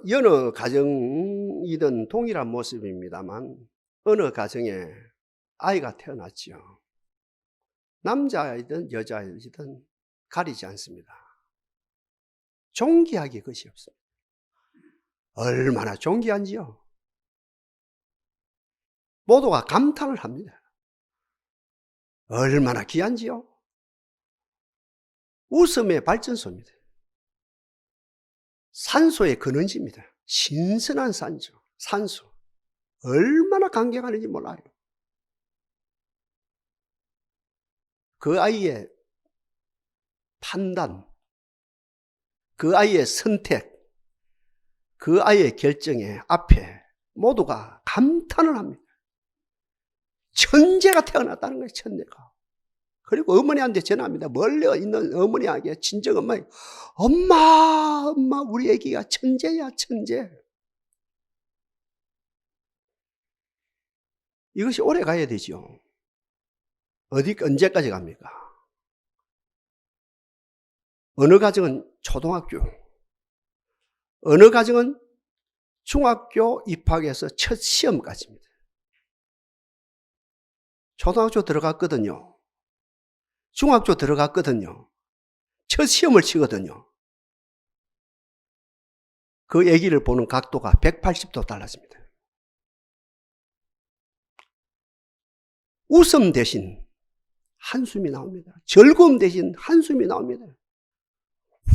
여러 가정이든 동일한 모습입니다만 어느 가정에 아이가 태어났지요. 남자이든 여자이든 가리지 않습니다. 존귀하기 것이 없습니다. 얼마나 존귀한지요. 모두가 감탄을 합니다. 얼마나 귀한지요. 웃음의 발전소입니다. 산소의 근원지입니다. 신선한 산소. 얼마나 감격하는지 몰라요. 그 아이의 판단, 그 아이의 선택, 그 아이의 결정에 앞에 모두가 감탄을 합니다. 천재가 태어났다는 거예요, 천재가. 그리고 어머니한테 전화합니다. 멀리 있는 어머니에게, 친정 엄마에게, 엄마, 우리 애기가 천재야, 천재. 이것이 오래 가야 되죠. 언제까지 갑니까? 어느 가정은 초등학교, 어느 가정은 중학교 입학해서 첫 시험까지입니다. 초등학교 들어갔거든요. 중학교 들어갔거든요. 첫 시험을 치거든요. 그 아기를 보는 각도가 180도 달라집니다. 웃음 대신 한숨이 나옵니다. 즐거움 대신 한숨이 나옵니다.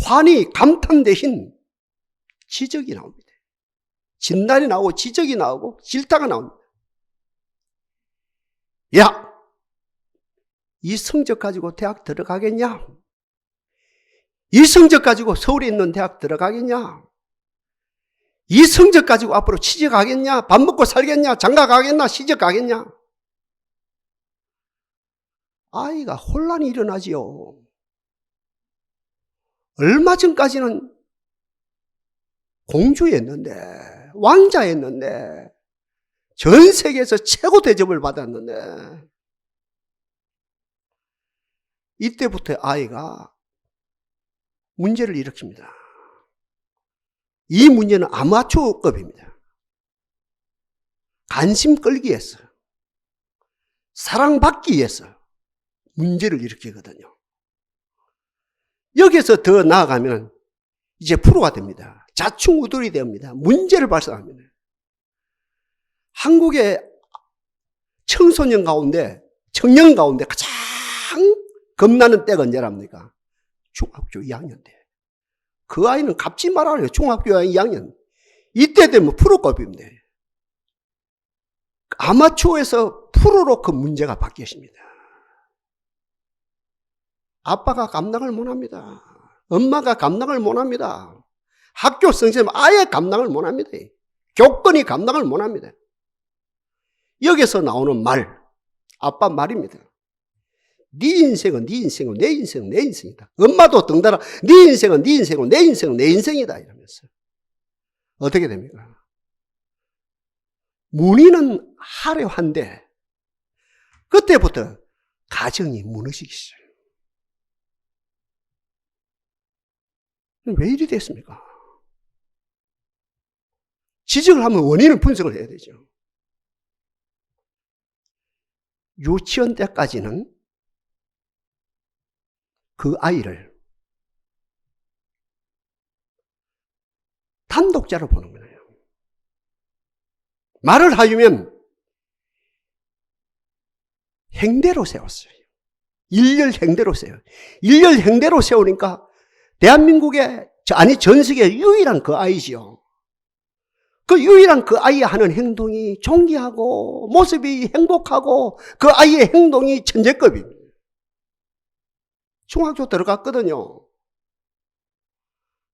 환희, 감탄 대신 지적이 나옵니다. 진단이 나오고 지적이 나오고 질타가 나옵니다. 야! 이 성적 가지고 대학 들어가겠냐? 이 성적 가지고 서울에 있는 대학 들어가겠냐? 이 성적 가지고 앞으로 취직 가겠냐? 밥 먹고 살겠냐? 장가 가겠냐? 시집 가겠냐? 아이가 혼란이 일어나지요. 얼마 전까지는 공주였는데, 왕자였는데, 전 세계에서 최고 대접을 받았는데, 이때부터 아이가 문제를 일으킵니다. 이 문제는 아마추어급입니다. 관심 끌기 위해서, 사랑받기 위해서 문제를 일으키거든요. 여기서 더 나아가면 이제 프로가 됩니다. 자충우돌이 됩니다. 문제를 발생합니다. 한국의 청소년 가운데, 청년 가운데 가장 겁나는 때가 언제랍니까? 중학교 2학년 때. 그 아이는 갚지 말아요. 중학교 2학년. 이때 되면 프로급입니다. 아마추어에서 프로로 그 문제가 바뀌었습니다. 아빠가 감당을 못합니다. 엄마가 감당을 못합니다. 학교 선생님 아예 감당을 못합니다. 교권이 감당을 못합니다. 여기서 나오는 말, 아빠 말입니다. 네 인생은 네 인생이고 내 인생은 내 인생이다. 엄마도 덩달아 네 인생은 네 인생이고 내 인생은 내 인생이다 이러면서 어떻게 됩니까? 문의는 하려 한데 그때부터 가정이 무너지기 시작해요. 왜 이리 됐습니까? 지적을 하면 원인을 분석을 해야 되죠. 유치원 때까지는 그 아이를 단독자로 보는 거예요. 말을 하면 행대로 세웠어요. 일렬 행대로 세워요. 일렬 행대로 세우니까 대한민국의, 전 세계 유일한 그 아이지요. 그 유일한 그 아이의 하는 행동이 존귀하고 모습이 행복하고 그 아이의 행동이 천재급입니다. 중학교 들어갔거든요.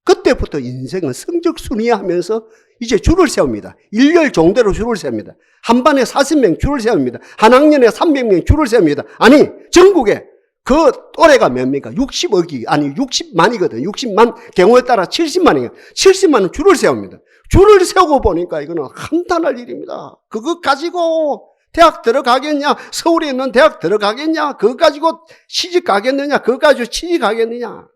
그때부터 인생은 성적 순위하면서 이제 줄을 세웁니다. 일렬 종대로 줄을 세웁니다. 한 반에 40명 줄을 세웁니다. 한 학년에 300명 줄을 세웁니다. 아니 전국에 그 또래가 몇입니까? 60억이 아니 60만이거든. 60만 경우에 따라 70만이에요. 70만은 줄을 세웁니다. 줄을 세우고 보니까 이거는 한탄할 일입니다. 그거 가지고 대학 들어가겠냐? 서울에 있는 대학 들어가겠냐? 그거 가지고 시집 가겠느냐? 그거 가지고 취직 가겠느냐?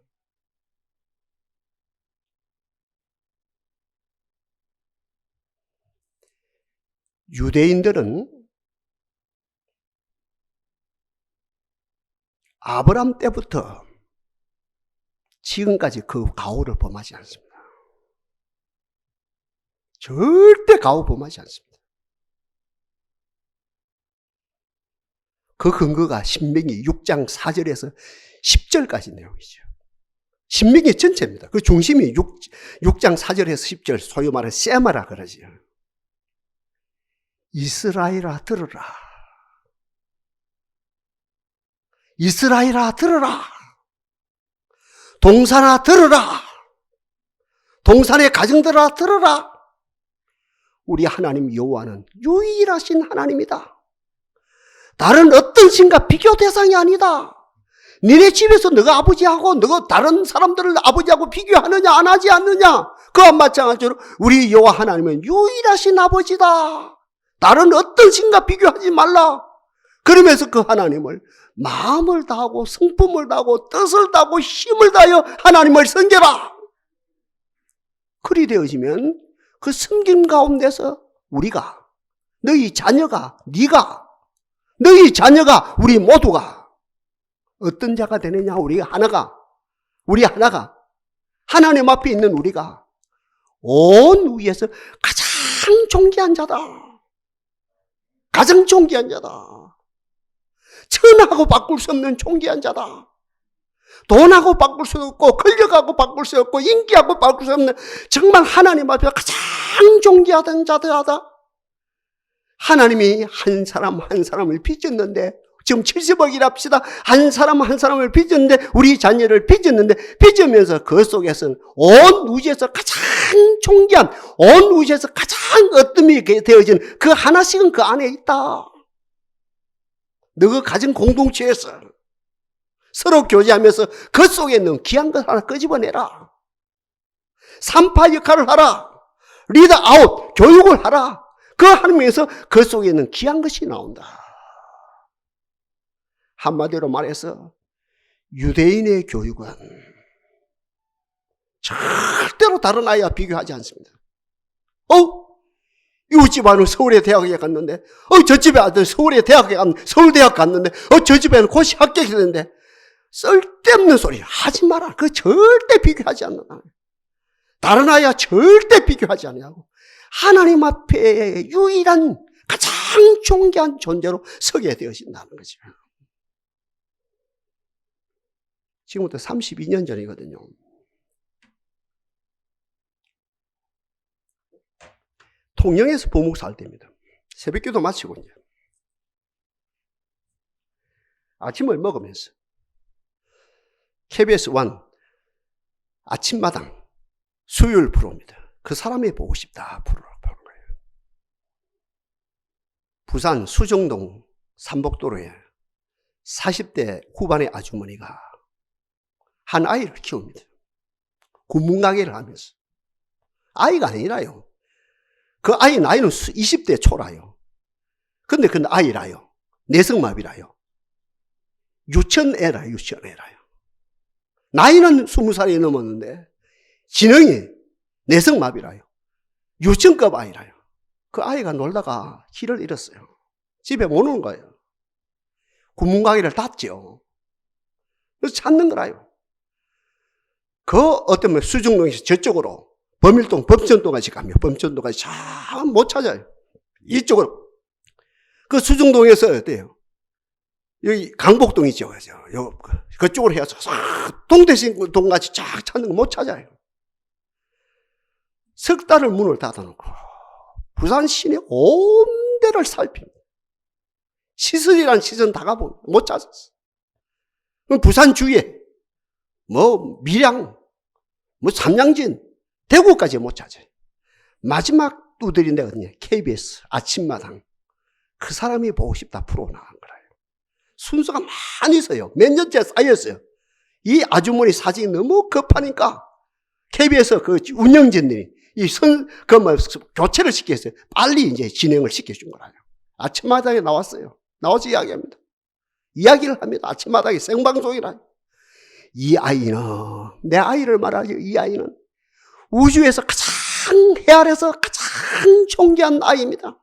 유대인들은 아브람 때부터 지금까지 그 가호를 범하지 않습니다. 절대 가호 범하지 않습니다. 그 근거가 신명기 6장 4절에서 10절까지 내용이죠. 신명기 전체입니다. 그 중심이 6장 4절에서 10절, 소위 말하는 세마라 그러지요. 이스라엘아 들으라. 이스라엘아 들으라. 동산아 들으라. 동산의 가정들아 들으라. 우리 하나님 여호와는 유일하신 하나님이다. 다른 어떤 신과 비교 대상이 아니다. 니네 집에서 너가 아버지하고 너가 다른 사람들을 아버지하고 비교하느냐 안 하지 않느냐. 그와 마찬가지로 우리 여호와 하나님은 유일하신 아버지다. 다른 어떤 신과 비교하지 말라. 그러면서 그 하나님을 마음을 다하고 성품을 다하고 뜻을 다하고 힘을 다하여 하나님을 섬겨라. 그리 되어지면 그 섬김 가운데서 우리가, 너희 자녀가, 네가, 너희 자녀가, 우리 모두가 어떤 자가 되느냐. 우리 하나가 하나님 앞에 있는 우리가 온 위에서 가장 존귀한 자다. 가장 존귀한 자다. 천하고 바꿀 수 없는 존귀한 자다. 돈하고 바꿀 수 없고 권력하고 바꿀 수 없고 인기하고 바꿀 수 없는 정말 하나님 앞에 가장 존귀하던 자들하다. 하나님이 한 사람 한 사람을 빚었는데, 지금 70억이라 합시다. 한 사람 한 사람을 빚었는데, 우리 자녀를 빚었는데, 빚으면서 그 속에서는 온 우주에서 가장 존귀한, 온 우주에서 가장 어둠이 되어진 그 하나씩은 그 안에 있다. 너가 가진 공동체에서 서로 교제하면서 그 속에 있는 귀한 것 하나 끄집어내라. 산파 역할을 하라. 리더 아웃, 교육을 하라. 그 하면서 그 속에 있는 귀한 것이 나온다. 한마디로 말해서 유대인의 교육은 절대로 다른 아이와 비교하지 않습니다. 이웃 집안은 서울의 대학에 갔는데, 저 집에 아들 서울의 대학에 갔는데, 서울대학 갔는데, 저 집에는 고시 합격했는데, 쓸데없는 소리 하지 마라. 그거 절대 비교하지 않는다. 다른 아이와 절대 비교하지 않냐고. 하나님 앞에 유일한 가장 존귀한 존재로 서게 되어진다는 거죠. 지금부터 32년 전이거든요. 통영에서 부목사 할 때입니다. 새벽기도 마치고 이제 아침을 먹으면서 KBS 1 아침마당 수요일 프로입니다. 그 사람이 보고 싶다 프로를 보는 거예요. 부산 수정동 삼복도로에 40대 후반의 아주머니가 한 아이를 키웁니다. 군문가게를 하면서. 아이가 아니라요. 그 아이 나이는 20대 초라요. 근데 그 아이라요. 내성마비라요. 유치원애라요. 나이는 20살이 넘었는데 지능이 내성마비라요. 유치원급 아이라요. 그 아이가 놀다가 길을 잃었어요. 집에 못 오는 거예요. 군문가게를 닫죠. 그래서 찾는 거라요. 그 어떤 수정동에서 저쪽으로 범일동, 범천동까지 가면 범천동까지 참 못 찾아요. 이쪽으로. 그 수정동에서 어때요? 여기 강복동이죠. 그쪽으로 해서 동대신동까지 쫙 찾는 거 못 찾아요. 석 달을 문을 닫아놓고 부산 시내 온 데를 살핍니다. 시설이란 시선 다 가보면 못 찾았어. 부산 주위에 밀양, 삼양진, 대구까지 못 찾아요. 마지막 두드린 데가 어디냐? KBS 아침마당. 그 사람이 보고 싶다 프로 나간 거라요. 순서가 많이 있어요. 몇 년째 쌓였어요. 이 아주머니 사진이 너무 급하니까 KBS 그 운영진들이 교체를 시켰어요. 빨리 이제 진행을 시켜준 거라요. 아침마당에 나왔어요. 나와서 이야기합니다. 이야기를 합니다. 아침마당에 생방송이라. 이 아이는, 내 아이를 말하죠. 이 아이는 우주에서 가장 해 아래서 가장 존귀한 아이입니다.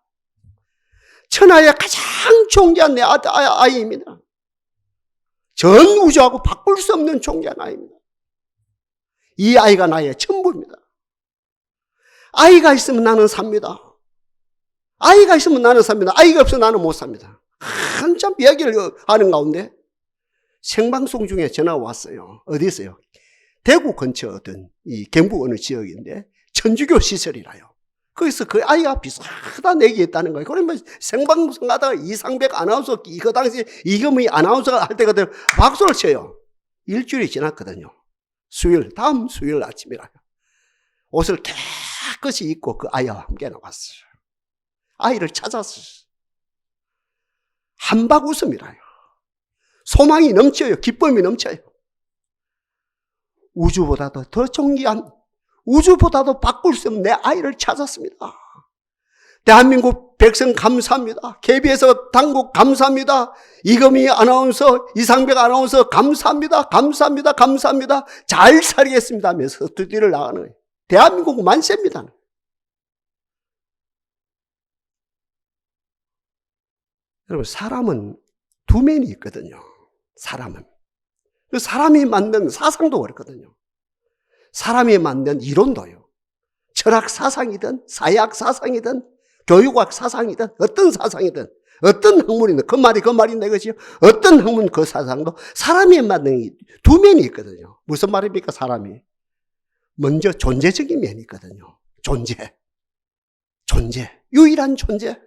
천하에 가장 존귀한 내 아이입니다. 전 우주하고 바꿀 수 없는 존귀한 아이입니다. 이 아이가 나의 전부입니다. 아이가 있으면 나는 삽니다. 아이가 있으면 나는 삽니다. 아이가 없으면 나는 못 삽니다. 한참 이야기를 하는 가운데 생방송 중에 전화가 왔어요. 어디 있어요? 대구 근처 어떤 이 경북 어느 지역인데 천주교 시설이라요. 거기서 그 아이가 비슷하다 얘기했다는 거예요. 그러면 생방송 하다가 이상백 아나운서, 그 당시 이금희 아나운서가 할 때가 되면 박수를 쳐요. 일주일이 지났거든요. 수요일, 다음 수요일 아침이라요. 옷을 깨끗이 입고 그 아이와 함께 나왔어요. 아이를 찾았어요. 한박 웃음이라요. 소망이 넘쳐요. 기쁨이 넘쳐요. 우주보다도 더 존귀한, 우주보다도 바꿀 수 없는 내 아이를 찾았습니다. 대한민국 백성 감사합니다. KBS 당국 감사합니다. 이금희 아나운서, 이상백 아나운서 감사합니다. 감사합니다. 감사합니다. 잘 살겠습니다 하면서 스튜디오를 나가는 거예요. 대한민국 만세입니다. 여러분, 사람은 두 면이 있거든요. 사람은. 그 사람이 만든 사상도 그렇거든요. 사람이 만든 이론도요. 철학 사상이든 사회학 사상이든 교육학 사상이든 어떤 사상이든 어떤 학문이든 그 말인데 그것이요. 어떤 학문 그 사상도 사람이 만든 두 면이 있거든요. 무슨 말입니까 사람이? 먼저 존재적인 면이 있거든요. 존재. 유일한 존재.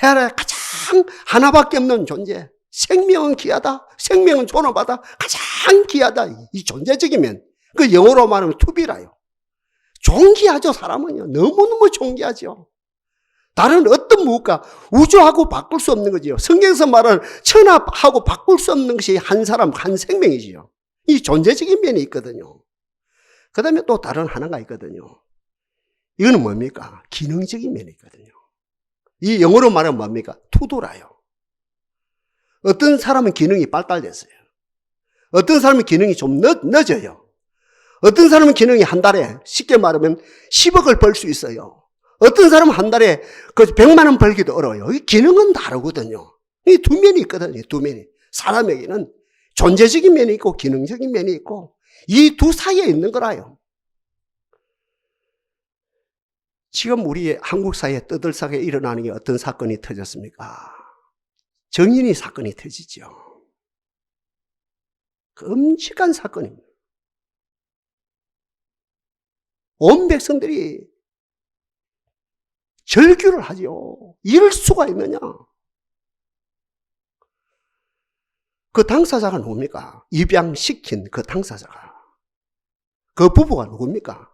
해아래 가장 하나밖에 없는 존재. 생명은 귀하다. 생명은 존엄하다. 가장 귀하다. 이 존재적인 면. 그 영어로 말하면 투비라요. 존귀하죠, 사람은요. 너무너무 존귀하죠. 다른 어떤 무엇과 우주하고 바꿀 수 없는 거지요. 성경에서 말하는 천하하고 바꿀 수 없는 것이 한 사람, 한 생명이지요. 이 존재적인 면이 있거든요. 그 다음에 또 다른 하나가 있거든요. 이거는 뭡니까? 기능적인 면이 있거든요. 이 영어로 말하면 뭡니까? 투도라요. 어떤 사람은 기능이 빨빨됐어요. 어떤 사람은 기능이 좀 늦어요. 어떤 사람은 기능이 한 달에 쉽게 말하면 10억을 벌 수 있어요. 어떤 사람은 한 달에 100만 원 벌기도 어려워요. 이 기능은 다르거든요. 이 두 면이 있거든요. 두 면이. 사람에게는 존재적인 면이 있고 기능적인 면이 있고 이 두 사이에 있는 거라요. 지금 우리 한국 사회에 떠들썩하게 일어나는 게 어떤 사건이 터졌습니까? 정인이 사건이 터지죠. 끔찍한 사건입니다. 온 백성들이 절규를 하죠. 이럴 수가 있느냐? 그 당사자가 누굽니까? 입양시킨 그 당사자가. 그 부부가 누굽니까?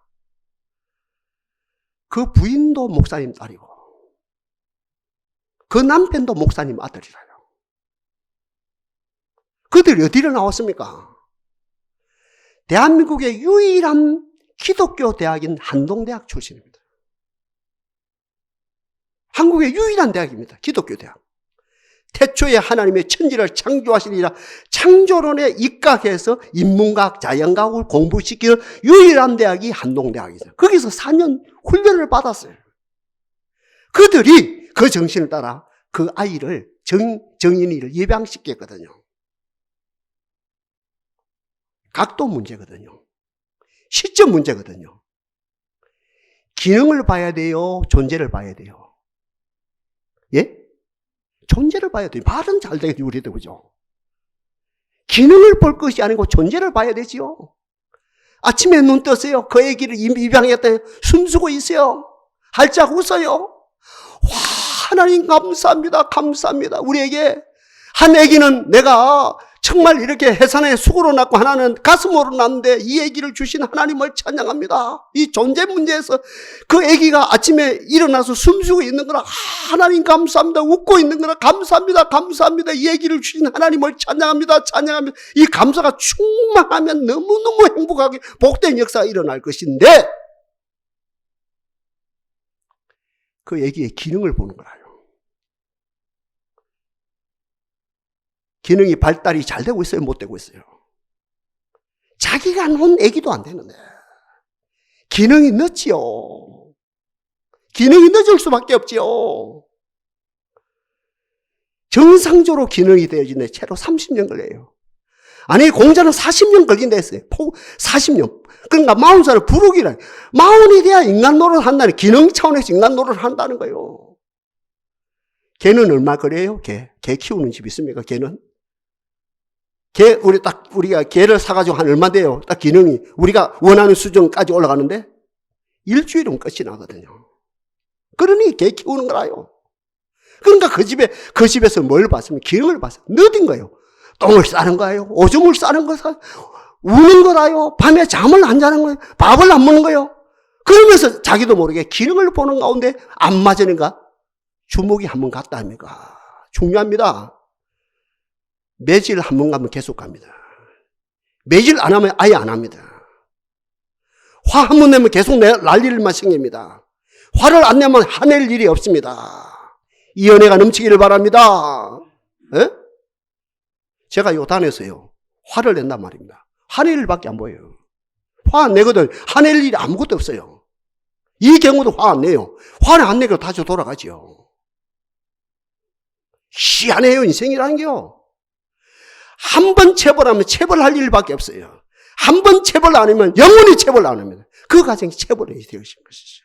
그 부인도 목사님 딸이고 그 남편도 목사님 아들이라요. 그들이 어디로 나왔습니까? 대한민국의 유일한 기독교 대학인 한동대학 출신입니다. 한국의 유일한 대학입니다. 기독교 대학. 태초에 하나님의 천지를 창조하시리라 창조론에 입각해서 인문학, 자연과학을 공부시키는 유일한 대학이 한동대학이죠. 거기서 4년 훈련을 받았어요. 그들이 그 정신을 따라 그 아이를 정인이를 입양시켰거든요. 각도 문제거든요. 시점 문제거든요. 기능을 봐야 돼요? 존재를 봐야 돼요? 예? 존재를 봐야 돼요. 말은 잘 되겠죠, 우리도, 그죠? 기능을 볼 것이 아니고 존재를 봐야 되지요. 아침에 눈 뜨세요. 그 아기를 입양했다. 숨쉬고 있어요. 활짝 웃어요. 와, 하나님 감사합니다. 감사합니다. 우리에게 한 아기는 내가 정말 이렇게 해산의 수고로 낳고 하나는 가슴으로 낳는데 이 아기를 주신 하나님을 찬양합니다. 이 존재 문제에서 그 아기가 아침에 일어나서 숨쉬고 있는 거라 하나님 감사합니다. 웃고 있는 거라 감사합니다. 감사합니다. 이 아기를 주신 하나님을 찬양합니다. 찬양합니다. 이 감사가 충만하면 너무너무 행복하게 복된 역사가 일어날 것인데 그 아기의 기능을 보는 거라요. 기능이 발달이 잘 되고 있어요? 못 되고 있어요? 자기가 놓은 아기도 안 되는데 기능이 늦지요. 기능이 늦을 수밖에 없지요. 정상적으로 기능이 되어지는데 채로 30년 걸려요. 아니 공자는 40년 걸린다 했어요. 40년. 그러니까 40살을 부르기라. 40이 돼야 인간 노릇을 한다는, 기능 차원에서 인간 노릇을 한다는 거예요. 개는 얼마 걸려요? 개 키우는 집 있습니까? 개는? 우리가 개를 사가지고 한 얼마 돼요? 딱 기능이 우리가 원하는 수준까지 올라가는데 일주일은 끝이 나거든요. 그러니 개 키우는 거라요. 그러니까 그 집에서 뭘 봤습니까? 기능을 봤어요. 너딘 거예요. 똥을 싸는 거예요. 오줌을 싸는 거예요. 우는 거라요. 밤에 잠을 안 자는 거예요. 밥을 안 먹는 거예요. 그러면서 자기도 모르게 기능을 보는 가운데 안 맞으니까 주먹이 한 번 갔다 합니까? 중요합니다. 매질 한 번 가면 계속 갑니다. 매질 안 하면 아예 안 합니다. 화 한 번 내면 계속 날 일만 생깁니다. 화를 안 내면 화낼 일이 없습니다. 이 은혜가 넘치기를 바랍니다. 에? 제가 요단에서요, 화를 낸단 말입니다. 화낼 일밖에 안 보여요. 화 안 내거든. 화낼 일이 아무것도 없어요. 이 경우도 화 안 내요. 화를 안 내고 다시 돌아가죠. 희한해요, 인생이라는 게요. 한 번 체벌하면 체벌할 일밖에 없어요. 한 번 체벌 안 하면 영원히 체벌 안 합니다. 그 과정이 체벌이 되어진 것이죠.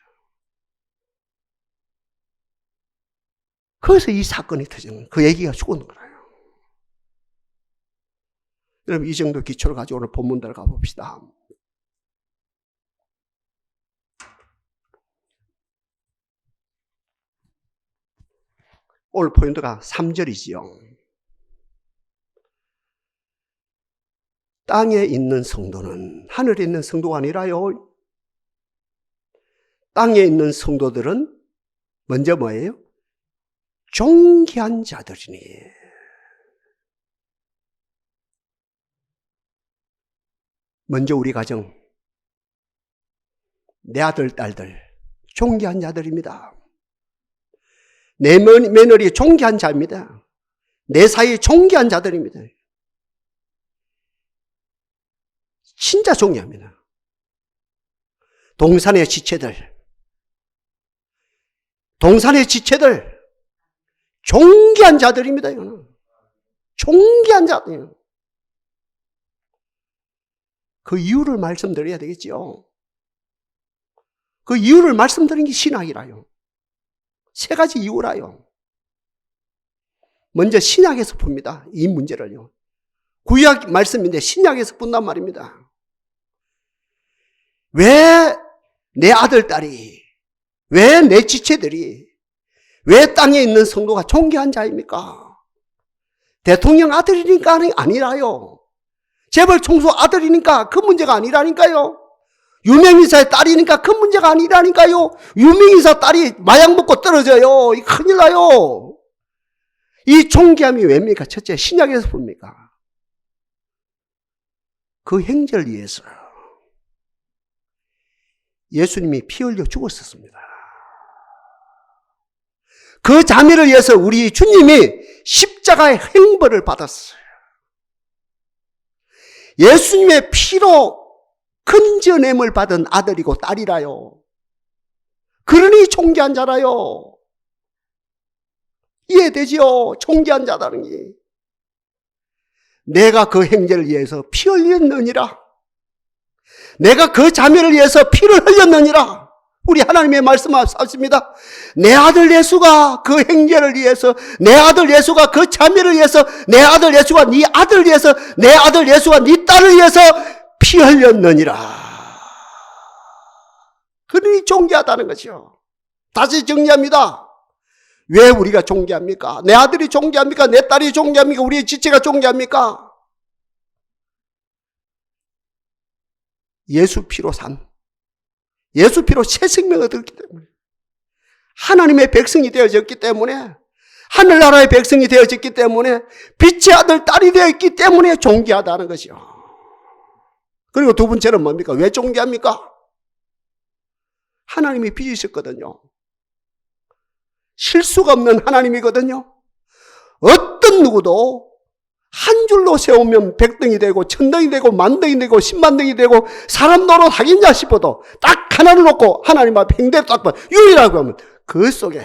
그래서 이 사건이 터진 그 얘기가 죽은 거예요. 여러분, 이 정도 기초를 가지고 오늘 본문대로 가봅시다. 오늘 포인트가 3절이지요. 땅에 있는 성도는 하늘에 있는 성도가 아니라요. 땅에 있는 성도들은 먼저 뭐예요? 존귀한 자들이니. 먼저 우리 가정, 내 아들, 딸들 존귀한 자들입니다. 내 며느리 존귀한 자입니다. 내 사이 존귀한 자들입니다. 진짜 존귀합니다. 동산의 지체들 존귀한 자들입니다. 이거는 존귀한 자들이에요. 그 이유를 말씀드려야 되겠죠. 그 이유를 말씀드리는 게 신학이라요. 세 가지 이유라요. 먼저 신약에서 풉니다. 이 문제를요. 구약 말씀인데 신약에서 푼단 말입니다. 왜 내 아들, 딸이, 왜 내 지체들이, 왜 땅에 있는 성도가 존귀한 자입니까? 대통령 아들이니까 아니라요. 재벌 총수 아들이니까 그 문제가 아니라니까요. 유명인사의 딸이니까 그 문제가 아니라니까요. 유명인사 딸이 마약 먹고 떨어져요. 이 큰일 나요. 이 존귀함이 왜입니까? 첫째, 신약에서 봅니까? 그 행제를 위해서 예수님이 피 흘려 죽었었습니다. 그 자매를 위해서 우리 주님이 십자가의 행벌을 받았어요. 예수님의 피로 건져냄을 받은 아들이고 딸이라요. 그러니 존귀한 자라요. 이해되지요? 존귀한 자라는 게. 내가 그 행제를 위해서 피 흘렸느니라. 내가 그 자매를 위해서 피를 흘렸느니라. 우리 하나님의 말씀하십니다. 내 아들 예수가 그 행제를 위해서, 내 아들 예수가 그 자매를 위해서, 내 아들 예수가 네 아들 위해서, 내 아들 예수가 네 딸을 위해서 피 흘렸느니라. 그러니 존귀하다는 것이요. 다시 정리합니다. 왜 우리가 존귀합니까? 내 아들이 존귀합니까? 내 딸이 존귀합니까? 우리의 지체가 존귀합니까? 예수 피로 예수 피로 새 생명을 얻었기 때문에, 하나님의 백성이 되어졌기 때문에, 하늘나라의 백성이 되어졌기 때문에, 빛의 아들, 딸이 되었기 때문에 존귀하다는 것이요. 그리고 두 번째는 뭡니까? 왜 존귀합니까? 하나님이 빚으셨거든요. 실수가 없는 하나님이거든요. 어떤 누구도 한 줄로 세우면 100등이 되고 1000등이 되고 10,000등이 되고 100,000등이 되고 사람 노릇 하겠냐 싶어도 딱 하나를 놓고 하나님 앞에 행대로 딱 봐. 유일하고 하면 그 속에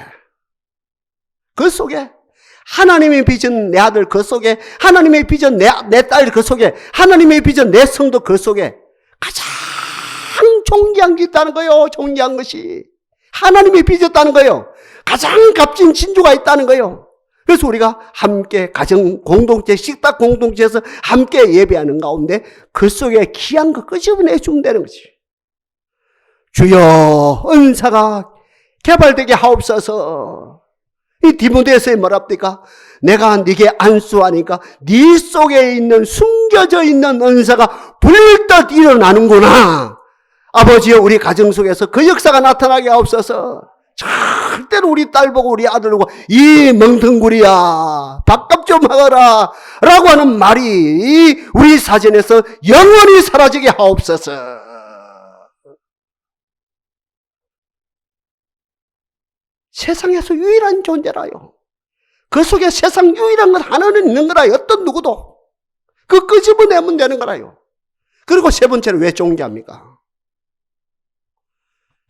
하나님의 빚은 내 아들 그 속에, 하나님의 빚은 내 딸 그 속에, 하나님의 빚은 내 성도 그 속에 가장 존귀한 게 있다는 거예요. 존귀한 것이 하나님이 빚었다는 거예요. 가장 값진 진주가 있다는 거예요. 그래서 우리가 함께 가정 공동체, 식탁 공동체에서 함께 예배하는 가운데 그 속에 귀한 거 끄집어내 주면 되는 거지. 주여 은사가 개발되게 하옵소서. 이 디모데서에 뭐랍니까? 내가 네게 안수하니까 네 속에 있는 숨겨져 있는 은사가 불떡 일어나는구나. 아버지여 우리 가정 속에서 그 역사가 나타나게 하옵소서. 절대로 우리 딸 보고 우리 아들 보고 이 멍텅구리야 밥값 좀 하거라 라고 하는 말이 우리 사전에서 영원히 사라지게 하옵소서. 세상에서 유일한 존재라요. 그 속에 세상 유일한 것 하나는 있는 거라요. 어떤 누구도 그 끄집어내면 되는 거라요. 그리고 세 번째로 왜 존귀합니까?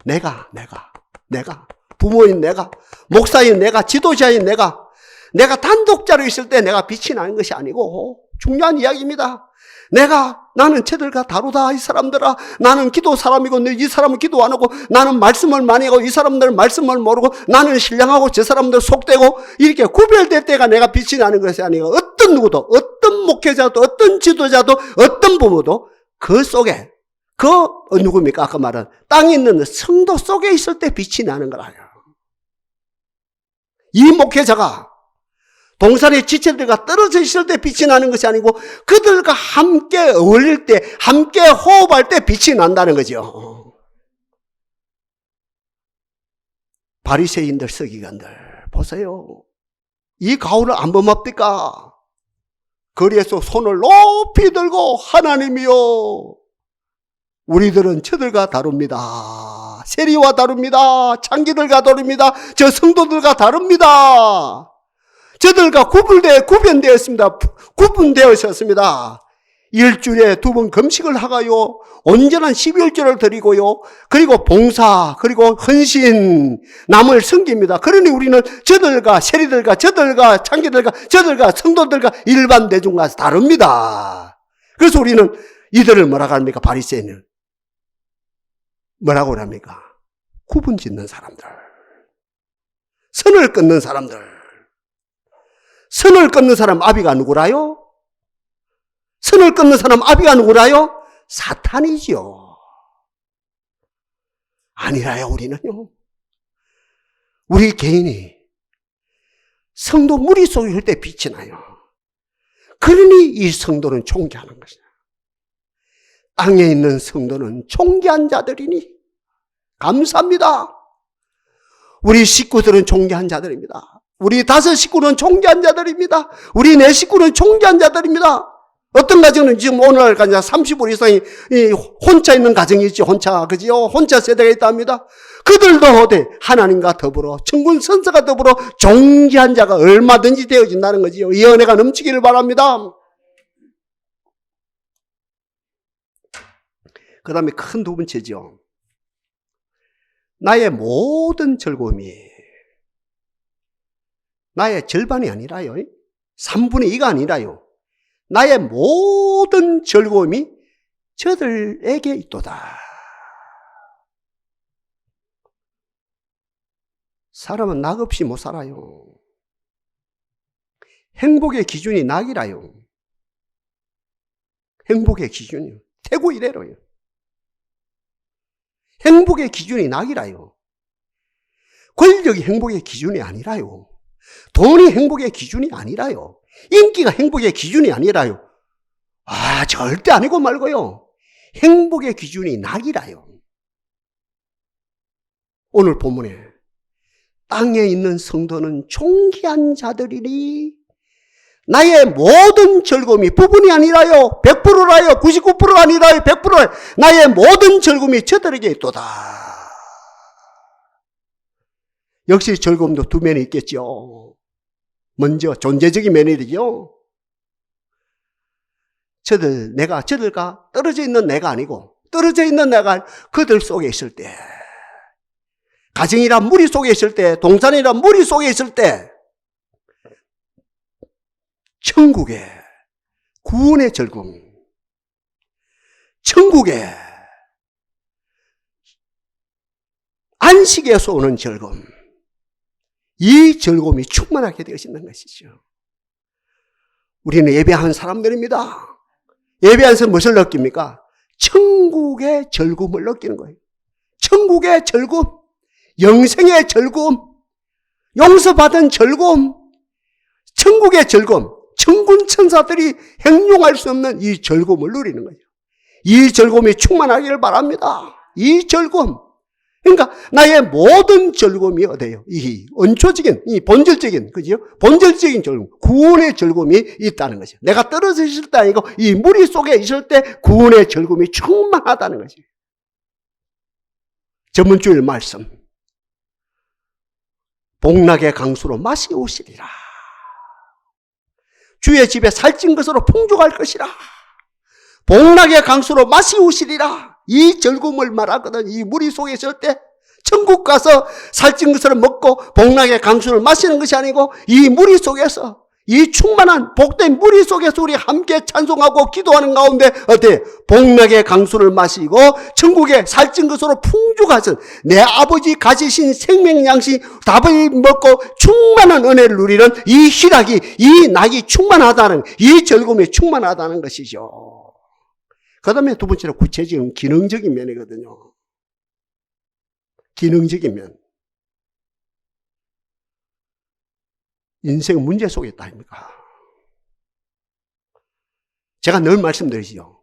내가 부모인 내가, 목사인 내가, 지도자인 내가 단독자로 있을 때 내가 빛이 나는 것이 아니고 중요한 이야기입니다. 나는 쟤들과 다르다. 이 사람들아, 나는 기도 사람이고 이 사람은 기도 안 하고, 나는 말씀을 많이 하고 이 사람들은 말씀을 모르고, 나는 신령하고 저 사람들 속되고, 이렇게 구별될 때가 내가 빛이 나는 것이 아니고, 어떤 누구도, 어떤 목회자도, 어떤 지도자도, 어떤 부모도 그 속에 누굽니까? 아까 말한 땅에 있는 성도 속에 있을 때 빛이 나는 거라요. 이 목회자가 동산의 지체들과 떨어져 있을 때 빛이 나는 것이 아니고 그들과 함께 어울릴 때, 함께 호흡할 때 빛이 난다는 거죠. 바리새인들, 서기관들 보세요. 이 가오를 안 범합니까? 거리에서 손을 높이 들고 하나님이요, 우리들은 저들과 다릅니다. 세리와 다릅니다. 창기들과 다릅니다. 저 성도들과 다릅니다. 저들과 구분되었습니다. 구분되었습니다. 일주일에 2번 금식을 하가요. 온전한 12일절을 드리고요. 그리고 봉사, 그리고 헌신, 남을 섬깁니다. 그러니 우리는 저들과 세리들과 저들과 창기들과 저들과 성도들과 일반 대중과 다릅니다. 그래서 우리는 이들을 뭐라고 합니까? 바리새인을 뭐라고 합니까? 구분 짓는 사람들, 선을 끊는 사람들. 선을 끊는 사람 아비가 누구라요? 선을 끊는 사람 아비가 누구라요? 사탄이지요. 아니라요. 우리는요, 우리 개인이 성도 무리 속에 있을 때 빛이 나요. 그러니 이 성도는 존귀하는 것이다. 땅에 있는 성도는 존귀한 자들이니 감사합니다. 우리 식구들은 존귀한 자들입니다. 우리 5 식구는 존귀한 자들입니다. 우리 4 식구는 존귀한 자들입니다. 어떤 가정은 지금 오늘까지 30월 이상이 혼자 있는 가정이 있지. 그지요? 혼자 세대가 있답니다. 그들도 어디 하나님과 더불어 천군 선사가 더불어 존귀한 자가 얼마든지 되어진다는 거지요. 이 은혜가 넘치기를 바랍니다. 그 다음에 큰 2번째죠. 나의 모든 즐거움이 나의 절반이 아니라요. 3분의 2가 아니라요. 나의 모든 즐거움이 저들에게 있도다. 사람은 낙 없이 못 살아요. 행복의 기준이 낙이라요. 행복의 기준이요. 태고 이래로요. 행복의 기준이 낙이라요. 권력이 행복의 기준이 아니라요. 돈이 행복의 기준이 아니라요. 인기가 행복의 기준이 아니라요. 절대 아니고 말고요. 행복의 기준이 낙이라요. 오늘 본문에 땅에 있는 성도는 존귀한 자들이니 나의 모든 즐거움이 부분이 아니라요. 100%라요. 99%가 아니라요. 100%라요. 나의 모든 즐거움이 저들에게 있도다. 역시 즐거움도 2면이 있겠죠. 먼저 존재적인 면이죠. 저들과 떨어져 있는 내가 아니고, 떨어져 있는 내가 그들 속에 있을 때, 가정이란 무리 속에 있을 때, 동산이란 무리 속에 있을 때, 천국의 구원의 즐거움, 천국의 안식에서 오는 즐거움, 이 즐거움이 충만하게 되어진다는 것이죠. 우리는 예배하는 사람들입니다. 예배하면서 무엇을 느낍니까? 천국의 즐거움을 느끼는 거예요. 천국의 즐거움, 영생의 즐거움, 용서받은 즐거움, 천국의 즐거움, 천군 천사들이 행용할 수 없는 이 즐거움을 누리는 거예요. 이 즐거움이 충만하기를 바랍니다. 이 즐거움. 그러니까 나의 모든 즐거움이 어디예요? 이 원초적인, 이 본질적인, 그죠? 본질적인 즐거움, 구원의 즐거움이 있다는 거죠. 내가 떨어져 있을 때 아니고 이 무리 속에 있을 때 구원의 즐거움이 충만하다는 거죠. 저번주일 말씀. 복락의 강수로 마시우시리라. 주의 집에 살찐 것으로 풍족할 것이라. 복락의 강수로 마시우시리라. 이 즐거움을 말하거든. 이 무리 속에 있을 때 천국 가서 살찐 것을 먹고 복락의 강수를 마시는 것이 아니고 이 무리 속에서, 이 충만한 복된 무리 속에서 우리 함께 찬송하고 기도하는 가운데 어때? 복락의 강수를 마시고 천국에 살찐 것으로 풍족하신 내 아버지 가지신 생명 양식 답을 먹고 충만한 은혜를 누리는 이 희락이, 이 낙이 충만하다는, 이 즐거움이 충만하다는 것이죠. 그 다음에 두 번째로 구체적인 기능적인 면이거든요. 기능적인 면. 인생 문제 속에 있다 아닙니까? 제가 늘 말씀드리지요.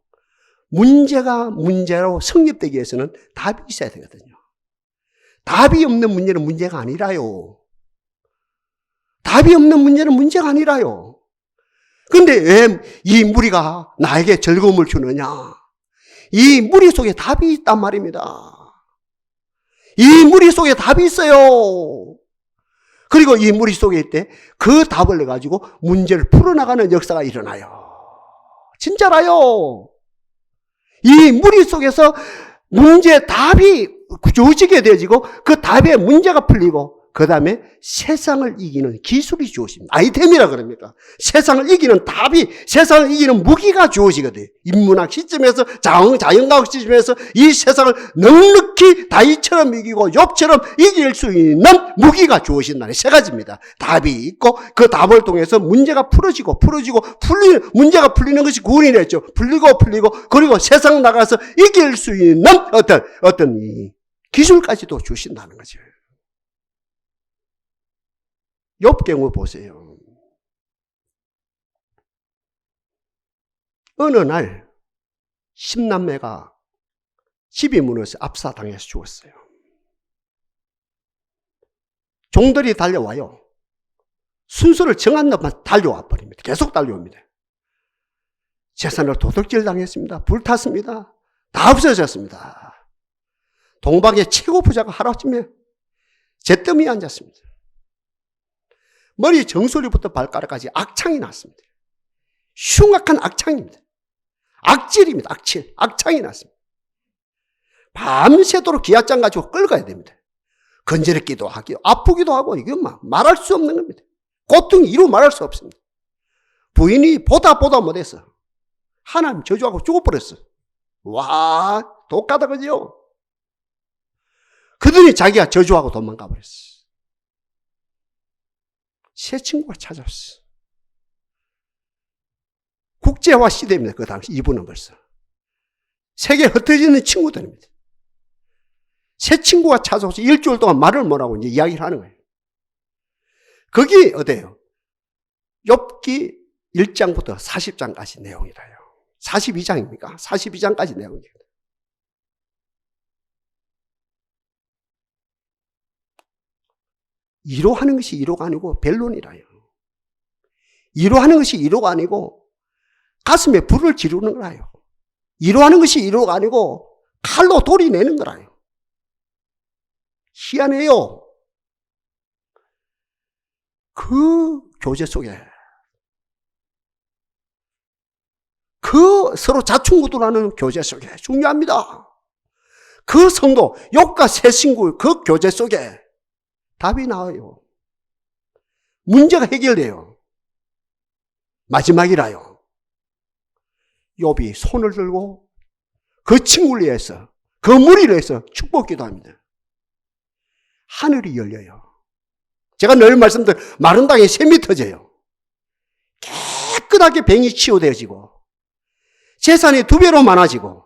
문제가 문제로 성립되기 위해서는 답이 있어야 되거든요. 답이 없는 문제는 문제가 아니라요. 답이 없는 문제는 문제가 아니라요. 그런데 왜 이 무리가 나에게 즐거움을 주느냐? 이 무리 속에 답이 있단 말입니다. 이 무리 속에 답이 있어요. 그리고 이 무리 속에 있대 그 답을 내가지고 문제를 풀어나가는 역사가 일어나요. 진짜라요. 이 무리 속에서 문제 답이 주어지게 되어지고 그 답에 문제가 풀리고 그 다음에 세상을 이기는 기술이 주어집니다. 아이템이라 그럽니까? 세상을 이기는 답이, 세상을 이기는 무기가 주어지거든요. 인문학 시점에서, 자연과학 시점에서 이 세상을 넉넉히 다윗처럼 이기고 욥처럼 이길 수 있는 무기가 주어진다는 세 가지입니다. 답이 있고 그 답을 통해서 문제가 풀어지고 문제가 풀리는 것이 구원이 됐죠. 풀리고 그리고 세상 나가서 이길 수 있는 어떤 이 기술까지도 주신다는 거죠. 욥 경우 보세요. 어느 날 10남매가 집이 무너져서 압사당해서 죽었어요. 종들이 달려와요. 순서를 정한 놈만 달려와 버립니다. 계속 달려옵니다. 재산을 도둑질 당했습니다. 불탔습니다. 다 없어졌습니다. 동방의 최고 부자가 하루아침에 잿더미에 앉았습니다. 머리 정수리부터 발가락까지 악창이 났습니다. 흉악한 악창입니다. 악질입니다. 악창이 났습니다. 밤새도록 기아장 가지고 끌어가야 됩니다. 건재롭기도 하고 아프기도 하고 이건 말할 수 없는 겁니다. 고통이 이루 말할 수 없습니다. 부인이 보다 못해서 하나님 저주하고 죽어버렸어. 와, 독하다 그죠? 그들이 자기가 저주하고 도망가 버렸어. 새 친구가 찾아왔어. 국제화 시대입니다. 그 당시 이분은 벌써. 세계에 흩어지는 친구들입니다. 새 친구가 찾아와서 일주일 동안 말을 못하고 이제 이야기를 하는 거예요. 거기 어때요? 욥기 1장부터 40장까지 내용이라요. 42장입니까? 42장까지 내용이에요. 이로하는 것이 이로가 아니고 변론이라요. 이로하는 것이 이로가 아니고 가슴에 불을 지르는 거라요. 이로하는 것이 이로가 아니고 칼로 돌이 내는 거라요. 희한해요. 그 교제 속에 그 서로 자충구도라는 교제 속에 중요합니다. 그 성도 욥과 새 친구 그 교제 속에 답이 나와요. 문제가 해결돼요. 마지막이라요. 욥이 손을 들고 그 친구를 위해서, 그 무리를 위해서 축복 기도합니다. 하늘이 열려요. 제가 늘 말씀드린 마른 땅에 샘이 터져요. 깨끗하게 병이 치유되어지고 재산이 2배로 많아지고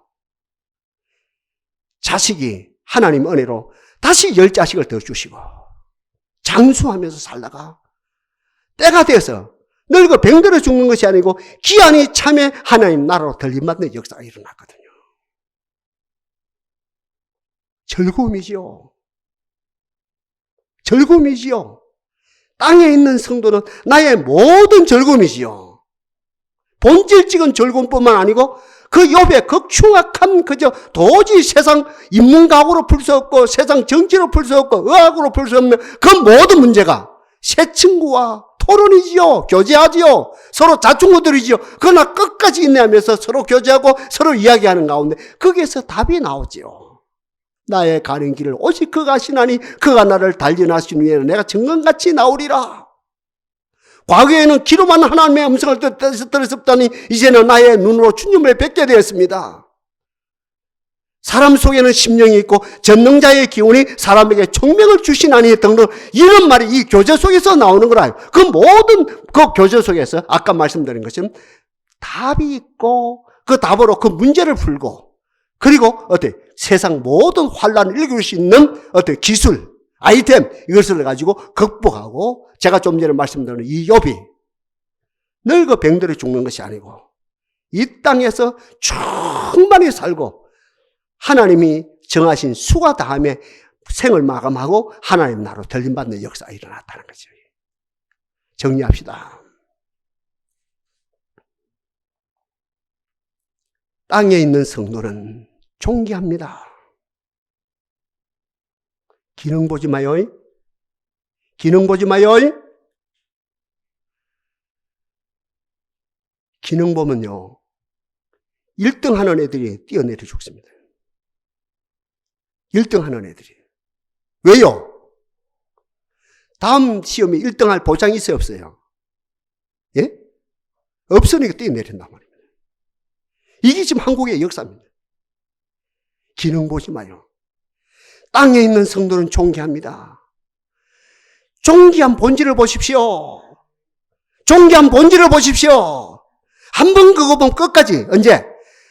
자식이 하나님 은혜로 다시 10자식을 더 주시고 장수하면서 살다가 때가 돼서 늙어 병들어 죽는 것이 아니고 기한이 참에 하나님 나라로 들림받는 역사가 일어났거든요. 즐거움이지요. 즐거움이지요. 땅에 있는 성도는 나의 모든 즐거움이지요. 본질적인 즐거움뿐만 아니고 그 욥의 극흉악한 그저 도저히 세상 인문학으로 풀 수 없고 세상 정치로 풀 수 없고 의학으로 풀 수 없는 그 모든 문제가 새 친구와 토론이지요. 교제하지요. 서로 자충우들이지요. 그러나 끝까지 인내하면서 서로 교제하고 서로 이야기하는 가운데 거기에서 답이 나오지요. 나의 가는 길을 오직 그가 하시나니 그가 나를 단련하신 후에는 내가 정금같이 나오리라. 과거에는 귀로만 하나님의 음성을 들었었다니 이제는 나의 눈으로 주님을 뵙게 되었습니다. 사람 속에는 심령이 있고 전능자의 기운이 사람에게 총명을 주시나니 등등 이런 말이 이 교제 속에서 나오는 거라요. 그 모든 그 교제 속에서 아까 말씀드린 것처럼 답이 있고 그 답으로 그 문제를 풀고 그리고 세상 모든 환란을 이길 수 있는 기술, 아이템 이것을 가지고 극복하고 제가 좀 전에 말씀드린 이 욥이 늙어 병들어 죽는 것이 아니고 이 땅에서 충만히 살고 하나님이 정하신 수가 다음에 생을 마감하고 하나님 나라로 들림받는 역사가 일어났다는 거죠. 정리합시다. 땅에 있는 성도는 존귀합니다. 기능 보지 마요. 기능 보지 마요. 기능 보면요 1등 하는 애들이 뛰어내려 죽습니다. 1등 하는 애들이. 왜요? 다음 시험에 1등 할 보장이 있어요, 없어요? 예? 없으니까 뛰어내린단 말입니다. 이게 지금 한국의 역사입니다. 기능 보지 마요. 땅에 있는 성도는 존귀합니다. 존귀한 본질을 보십시오. 존귀한 본질을 보십시오. 한 번 그거 보면 끝까지 언제?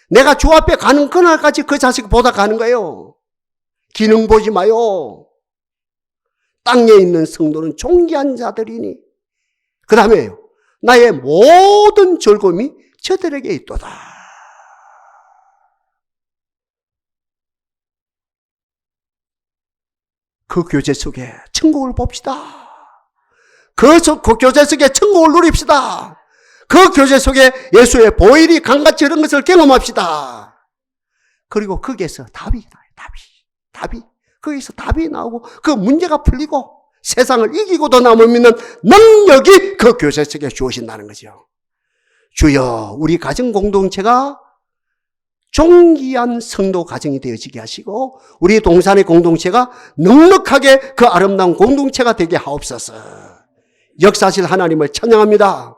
내가 주 앞에 가는 그날까지 그 자식 보다 가는 거예요. 기능 보지 마요. 땅에 있는 성도는 존귀한 자들이니 그 다음에요. 나의 모든 즐거움이 저들에게 있도다. 그 교제 속에 천국을 봅시다. 그 교제 속에 천국을 누립시다. 그 교제 속에 예수의 보혈이 강같이 이런 것을 경험합시다. 그리고 거기에서 답이 나요. 답이. 거기서 답이 나오고 그 문제가 풀리고 세상을 이기고도 남을 믿는 능력이 그 교제 속에 주어진다는 거죠. 주여 우리 가정 공동체가 존귀한 성도 가정이 되어지게 하시고 우리 동산의 공동체가 넉넉하게 그 아름다운 공동체가 되게 하옵소서. 역사하실 하나님을 찬양합니다.